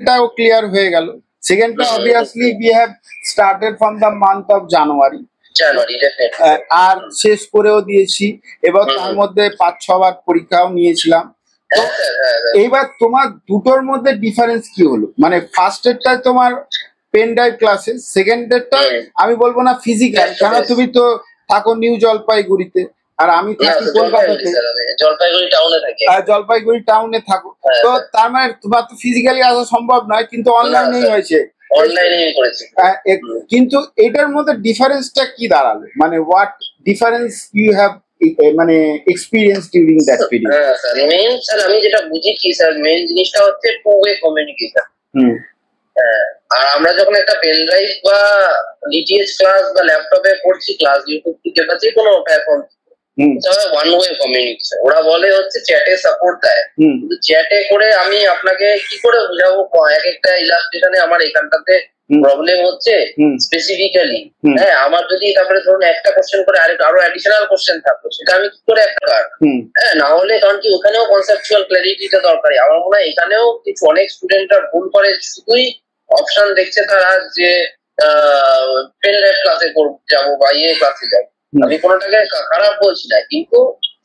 এটাও ক্লিয়ার হয়ে গেল। সেকেন্ডটা obviously we have started from the month of January, আর শেষ করেও দিয়েছি, এবং তার মধ্যে 5-6 বার পরীক্ষাও নিয়েছিলাম। তো এইবার তোমার দুটোর মধ্যে ডিফারেন্স কি হলো? মানে ফার্স্ট এরটা তোমার পেন ড্রাইভ ক্লাসে, সেকেন্ড এরটা আমি বলবো না ফিজিক্যাল, কারণ তুমি তো থাকো নিউ জলপাইগুড়িতে আর আমি থাকি কলকাতাতে, জলপাইগুড়ি টাউনে থাকো। তো তার মানে তোমার তো ফিজিক্যালি আসা সম্ভব নয়, কিন্তু অনলাইনেই হয়েছে, কিন্তু এটার মধ্যে ডিফারেন্সটা কি দাঁড়ালো? মানে হোয়াট ডিফারেন্স ইউ হ্যাভ মানে experience during that period? Sir main sir আমি যেটা বুঝেছি স্যার, মেইন জিনিসটা হচ্ছে টু ওয়ে কমিউনিকেশন। আর আমরা যখন একটা পেন ড্রাইভ বা ডিটিএইচ ক্লাস বা ল্যাপটপে পড়ছি ক্লাস, ইউটিউব থেকে বা যে কোনো প্ল্যাটফর্ম, ওয়ান ওয়ে কমিউনিকেশন। ওরা বলে হচ্ছে চ্যাটে সাপোর্ট দেয়, কিন্তু চ্যাটে করে আমি আপনাকে কি করে বুঝাবো এক একটা ইলাস্ট্রেশনে আমার এখানটাতে প্রবলেম হচ্ছে স্পেসিফিক্যালি। হ্যাঁ, আমার যদি তারপরে ধরুন একটা কোশ্চেন করে আরো অ্যাডিশনাল কোশ্চেন থাকতো, সেটা আমি কি করে একটা হ্যাঁ না হলে, কারণ কি ওখানেও কনসেপচুয়াল ক্ল্যারিটিটা দরকারি। আমার মনে হয় এখানেও কিছু অনেক স্টুডেন্টরা ভুল করে, শুধুই অপশন দেখছে তারা যে পেন ড্রাইভ ক্লাসে যাবো বা ক্লাসে যাবো। আমি কোনোটাকে খারাপ বলছি না, কিন্তু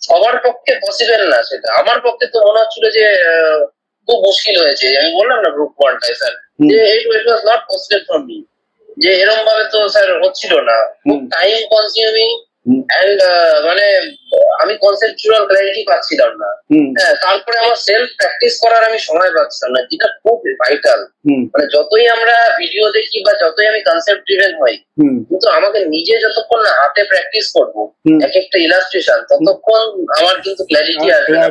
সবার পক্ষে পসিবল না সেটা। আমার পক্ষে তো মনে হচ্ছিল যে খুব মুশকিল হয়েছে। আমি বললাম না গ্রুপ ওয়ানটাই স্যার, যে it was not possible for me, যে এরকম ভাবে তো স্যার হচ্ছিল না, খুব টাইম কনজিউমিং এন্ড মানে আমি কনসেপচুয়াল ক্ল্যারিটি পাচ্ছিলাম না। হ্যাঁ, তারপরে আমার সেলফ প্র্যাকটিস করার আমি সময় পাচ্ছিলাম না, যেটা খুব ভাইটাল। মানে যতই আমরা ভিডিও দেখি বা যতই আমি কনসেপ্ট ড্রিভেন হই, কিন্তু আমাকে নিজে যতক্ষণ না হাতে প্র্যাকটিস করবো এক একটা ইলাস্ট্রেশন, ততক্ষণ আমার কিন্তু ক্ল্যারিটি আসবে না,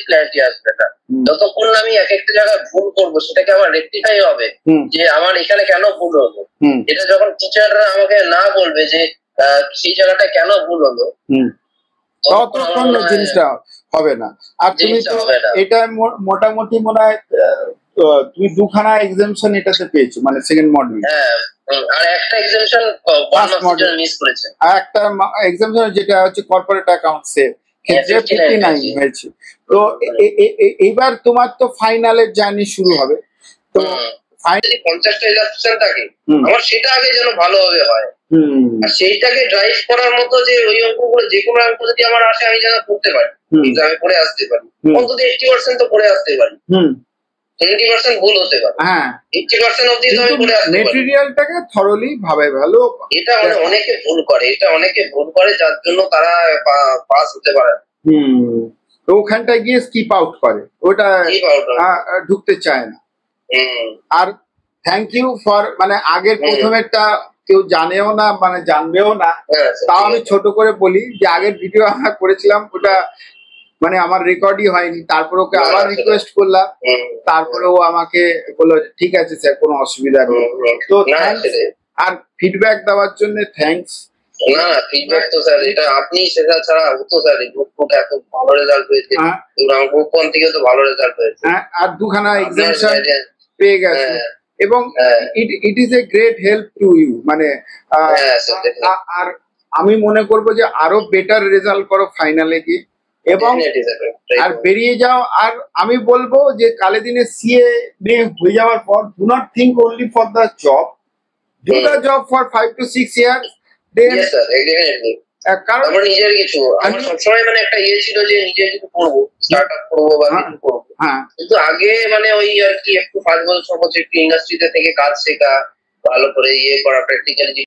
ক্ল্যারিটি আসবে না। যতক্ষণ না আমি এক একটা জায়গায় ভুল করবো, সেটাকে আমার রেকটিফাই হবে যে আমার এখানে কেন ভুল হলো। এটা যখন টিচাররা আমাকে না বলবে যে সেই জায়গাটা কেন ভুল হলো, ততক্ষণ জিনিসটা হবে না। আর তুমি তো এটা মোটামুটি মনে হয় তুমি দুখানা এক্সামশন এটাতে পেয়েছো, মানে সেকেন্ড মডিউল। আর একটা এক্সামশন ফার্স্ট মডিউল মিস করেছে, আর একটা এক্সামশন যেটা হচ্ছে কর্পোরেট অ্যাকাউন্টসে ক্ষেত্রে 59 হয়েছে। তো এইবার তোমার তো ফাইনালের জার্নি শুরু হবে, তো ফাইনালি 50টা ইলাস্ট্রেশন থাকে, আমার সেটা আগে যেন ভালোভাবে হয়, আর সেইটাকে ড্রাইভ করার মতো যে ওই অঙ্কগুলো, যে কোনো অঙ্ক যদি আমার আসে আমি যেন করতে পারি, আমি করে আসতে পারি, অন্তত 80% তো করে আসতে পারি, 20% ভুল হতে পারে, হ্যাঁ 80% অবধি তো আমি করে আসতে পারি। মেটেরিয়ালটাকে থরলি ভাবে ভালো, এটা মানে অনেকে ভুল করে, যার জন্য তারা পাস হতে পারে। তো ওখানটায় গিয়ে স্কিপ আউট করে, ওটা ঢুকতে চায় না। আর থ্যাংক ইউ ফর, মানে আগের প্রথমেরটা কেউ জানেও না, মানে জানবেও না, তাও আমি ছোট করে বলি যে আগের ভিডিও আমরা করেছিলাম, ওটা মানে আমার রেকর্ডই হয়নি। তারপর ওকে আবার রিকোয়েস্ট করলাম, তারপরে ও আমাকে বললো ঠিক আছে স্যার, কোনো অসুবিধা নেই। তো আর ফিডব্যাক দেওয়ার জন্য থ্যাংকস। না ফিডব্যাক তো স্যার, এটা আপনি সেটা ছাড়া হতো স্যার, এই গ্রুপটা এত ভালো রেজাল্ট হয়েছে, গ্রুপ 1 থেকে তো ভালো রেজাল্ট হয়েছে, আর দুখানা এক্সামশন পেয়ে গেছে, এবং it is a great help to you. মানে আর আমি মনে করবো যে আরো বেটার রেজাল্ট করো ফাইনালে গিয়ে, এবং আর বেরিয়ে যাও। আর আমি বলবো যে কালে দিনে সিএ হয়ে যাওয়ার পর, do not think only for the job, do the job for 5 to 6 years, কারণ আমার নিজের কিছু, আমার সবসময় মানে একটা ছিল যে নিজের কিছু করবো, স্টার্ট আপ করবো বা কিছু করবো, কিন্তু আগে মানে ওই আর কি একটু 5 বছর 6 বছর একটু ইন্ডাস্ট্রিতে থেকে কাজ শেখা, ভালো করে করা, প্র্যাকটিক্যালি